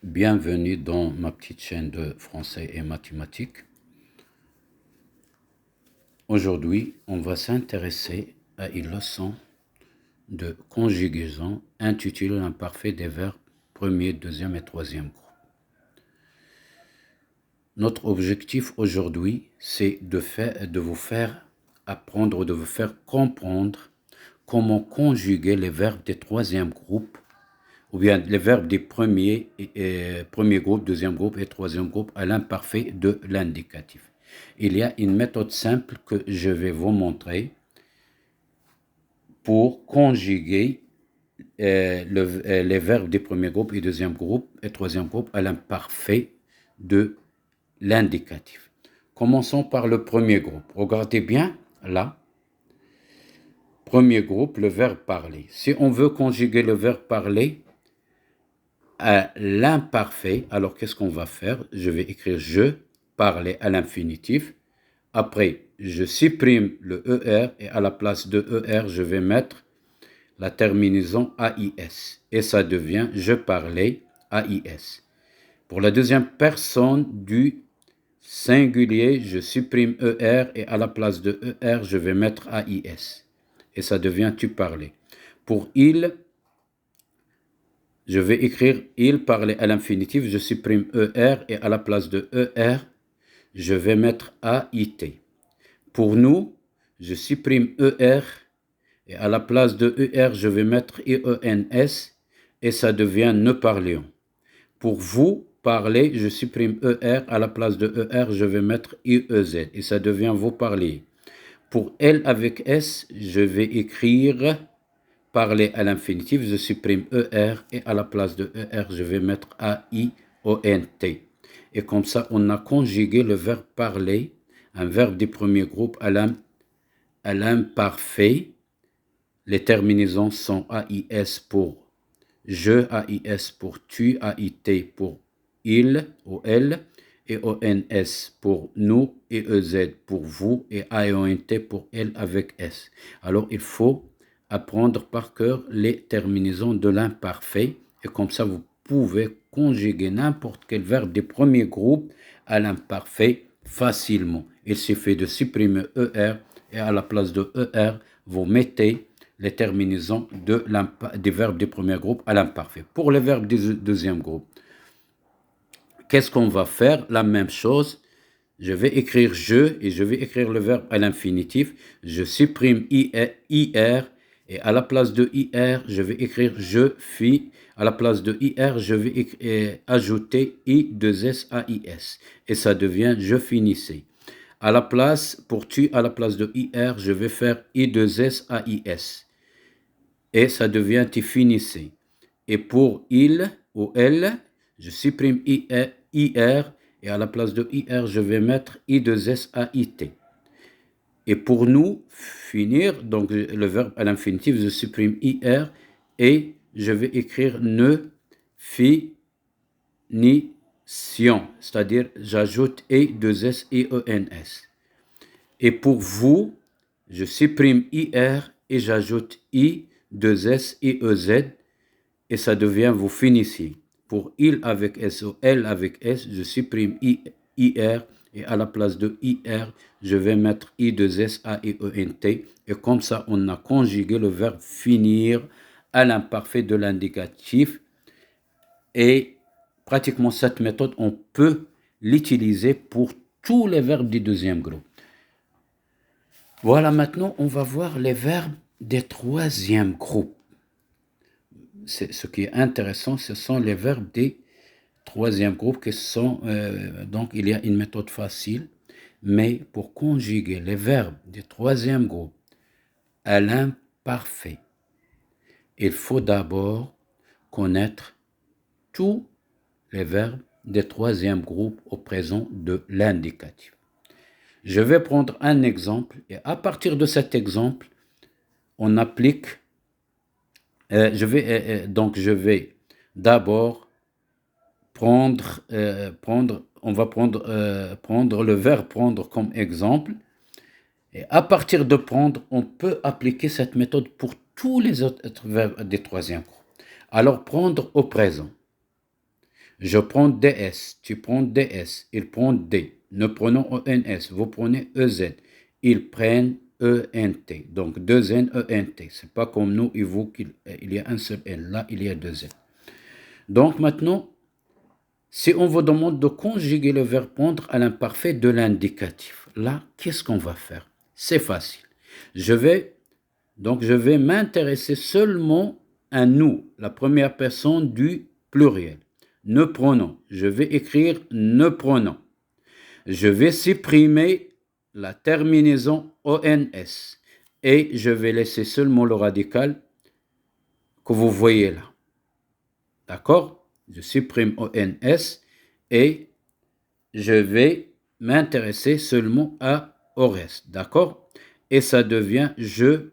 Bienvenue dans ma petite chaîne de français et mathématiques. Aujourd'hui, on va s'intéresser à une leçon de conjugaison intitulée l'imparfait des verbes premier, deuxième et troisième groupe. Notre objectif aujourd'hui, c'est de vous faire apprendre, de vous faire comprendre comment conjuguer les verbes des troisième groupe ou bien les verbes des premier groupe, deuxième groupe et troisième groupe à l'imparfait de l'indicatif. Il y a une méthode simple que je vais vous montrer pour conjuguer les verbes des premier groupe et deuxième groupe et troisième groupe à l'imparfait de l'indicatif. Commençons par le premier groupe. Regardez bien là. Premier groupe, le verbe parler. Si on veut conjuguer le verbe parler à l'imparfait, alors qu'est-ce qu'on va faire? Je vais écrire je parler à l'infinitif. Après, je supprime le ER et à la place de ER, je vais mettre la terminaison AIS. Et ça devient je parlais AIS. Pour la deuxième personne du singulier, je supprime ER et à la place de ER, je vais mettre AIS. Et ça devient tu parlais. Pour il, je vais écrire il parlait à l'infinitif, je supprime ER et à la place de ER, je vais mettre AIT. Pour nous, je supprime ER et à la place de ER, je vais mettre IENS et ça devient ne parlions. Pour vous, parler, je supprime ER, à la place de ER, je vais mettre IEZ et ça devient vous parliez. Pour elle avec S, je vais écrire parler à l'infinitif, je supprime ER et à la place de ER, je vais mettre AIONT. Et comme ça, on a conjugué le verbe parler, un verbe du premier groupe à l'imparfait. Les terminaisons sont AIS pour je, AIS pour tu, AIT pour il ou elle, et ONS pour nous, et EZ pour vous, et AIONT pour elle avec S. Alors, il faut apprendre par cœur les terminaisons de l'imparfait, et comme ça, vous pouvez conjuguer n'importe quel verbe du premier groupe à l'imparfait facilement. Il suffit de supprimer ER, et à la place de ER, vous mettez les terminaisons des verbes du premier groupe à l'imparfait. Pour les verbes du deuxième groupe, qu'est-ce qu'on va faire? La même chose. Je vais écrire je et je vais écrire le verbe à l'infinitif. Je supprime IR et à la place de IR, je vais écrire je fis. À la place de IR, je vais ajouter I2SAIS et ça devient je finissais. À la place, pour tu, à la place de IR, je vais faire I2SAIS. Et ça devient tu finissais. Et pour il ou elle, je supprime IR et à la place de IR, je vais mettre I2SAIT. Et pour nous, finir, donc le verbe à l'infinitif, je supprime IR et je vais écrire ne finition, c'est-à-dire j'ajoute I2SIENS. Et pour vous, je supprime IR et j'ajoute I2SIEZ et ça devient vous finissez. Pour il avec S ou elle avec S, je supprime IR et à la place de IR, je vais mettre I2SAIENT et comme ça, on a conjugué le verbe finir à l'imparfait de l'indicatif et pratiquement cette méthode, on peut l'utiliser pour tous les verbes du deuxième groupe. Voilà, maintenant, on va voir les verbes des troisième groupe. Ce qui est intéressant, ce sont les verbes des troisième groupe qui sont, donc il y a une méthode facile, mais pour conjuguer les verbes du troisième groupe à l'imparfait, il faut d'abord connaître tous les verbes des troisième groupe au présent de l'indicatif. Je vais prendre un exemple et à partir de cet exemple, on applique, je vais d'abord prendre le verbe prendre comme exemple. Et à partir de prendre, on peut appliquer cette méthode pour tous les autres verbes des troisième groupe. Alors, prendre au présent. Je prends DS, tu prends DS, il prend D. Nous prenons ENS, vous prenez EZ. Ils prennent ENT. Donc 2N, ENT. C'est pas comme nous et vous qu'il y a un seul N. Là, il y a 2N. Donc maintenant, si on vous demande de conjuguer le verbe prendre à l'imparfait de l'indicatif, là, qu'est-ce qu'on va faire? C'est facile. Je vais m'intéresser seulement à nous, la première personne du pluriel. Ne prenons. Je vais écrire ne prenons. Je vais supprimer la terminaison ONS et je vais laisser seulement le radical que vous voyez là. D'accord? Je supprime ONS et je vais m'intéresser seulement au reste. D'accord? Et ça devient je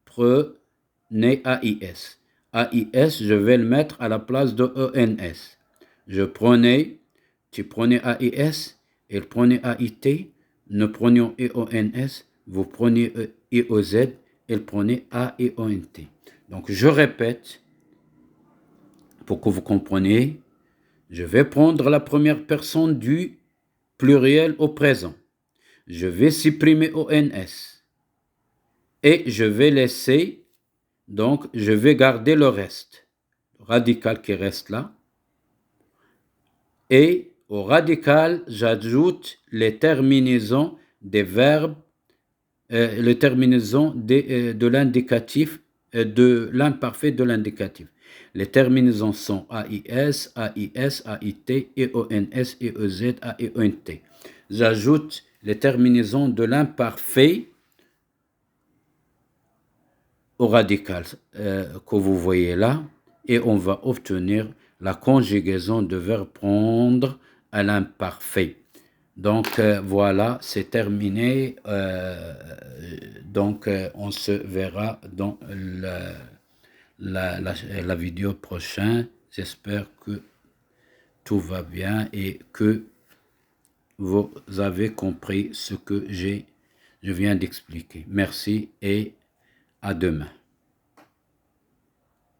prenais AIS. AIS, je vais le mettre à la place de ENS. Je prenais, tu prenais AIS, il prenait AIT, nous prenions EONS, vous preniez EOZ, il prenait AEONT. Donc je répète, pour que vous compreniez, je vais prendre la première personne du pluriel au présent. Je vais supprimer ONS. Et je vais laisser, donc je vais garder le reste. Le radical qui reste là. Et au radical, j'ajoute les terminaisons des verbes, les terminaisons de l'indicatif, de l'imparfait de l'indicatif. Les terminaisons sont AIS, AIS, AIT, EONS, EEZ, AEONT. J'ajoute les terminaisons de l'imparfait au radical que vous voyez là et on va obtenir la conjugaison de verbe prendre à l'imparfait. Donc voilà, c'est terminé. Donc on se verra dans la vidéo prochaine. J'espère que tout va bien et que vous avez compris ce que je viens d'expliquer. Merci et à demain.